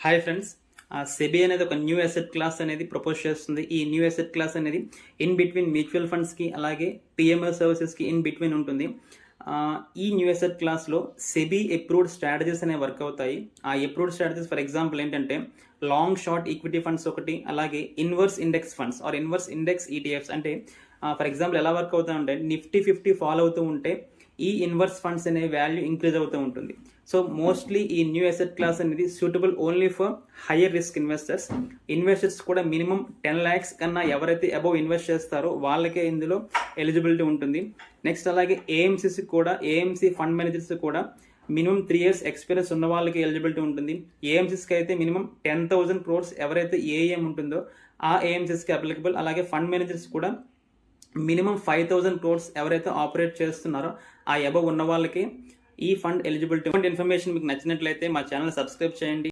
Hi friends, SEBI అనేది ఒక new asset class అనేది ప్రపోజ్ చేస్తుంది. ఈ న్యూ అసెట్ క్లాస్ అనేది ఇన్ బిట్వీన్ మ్యూచువల్ ఫండ్స్కి అలాగే పిఎంఎస్ సర్వీసెస్కి ఇన్ బిట్వీన్ ఉంటుంది. ఈ న్యూ అసెట్ క్లాస్లో సెబీ అప్రూవ్డ్ స్ట్రాటజీస్ అనేవి వర్క్ అవుతాయి. ఆ అప్రూవ్డ్ స్ట్రాటజీస్ ఫర్ ఎగ్జాంపుల్ ఏంటంటే లాంగ్ షార్ట్ ఈక్విటీ ఫండ్స్ ఒకటి, అలాగే inverse index funds are inverse index ETFs. అంటే ఫర్ ఎగ్జాంపుల్ ఎలా వర్క్ అవుతాయంటే నిఫ్టీ 50 ఫాలో అవుతూ ఉంటే ఈ ఇన్వర్స్ ఫండ్స్ అనే వాల్యూ ఇంక్రీజ్ అవుతూ ఉంటుంది. సో మోస్ట్లీ ఈ న్యూ అసెట్ క్లాస్ అనేది suitable only for higher risk investors కూడా మినిమం 10 lakhs కన్నా ఎవరైతే అబౌవ్ ఇన్వెస్ట్ చేస్తారో వాళ్ళకే ఇందులో ఎలిజిబిలిటీ ఉంటుంది. నెక్స్ట్ అలాగే ఏఎంసీకి కూడా, ఏఎంసీ ఫండ్ మేనేజర్స్ కూడా మినిమం 3 years ఎక్స్పీరియన్స్ ఉన్న వాళ్ళకి ఎలిజిబిలిటీ ఉంటుంది. ఏఎంసీస్కి అయితే మినిమం 10,000 crores ఎవరైతే ఏఎం ఉంటుందో ఆ ఏఎంసీస్కి అప్లికబుల్. అలాగే ఫండ్ మేనేజర్స్ కూడా మినిమం 5,000 crores ఎవరైతే ఆపరేట్ చేస్తున్నారో ఆ అబవ్ ఉన్న వాళ్ళకి ఈ ఫండ్ ఎలిజిబిలిటీ. ఇన్ఫర్మేషన్ మీకు నచ్చినట్లయితే మా ఛానల్ సబ్స్క్రైబ్ చేయండి.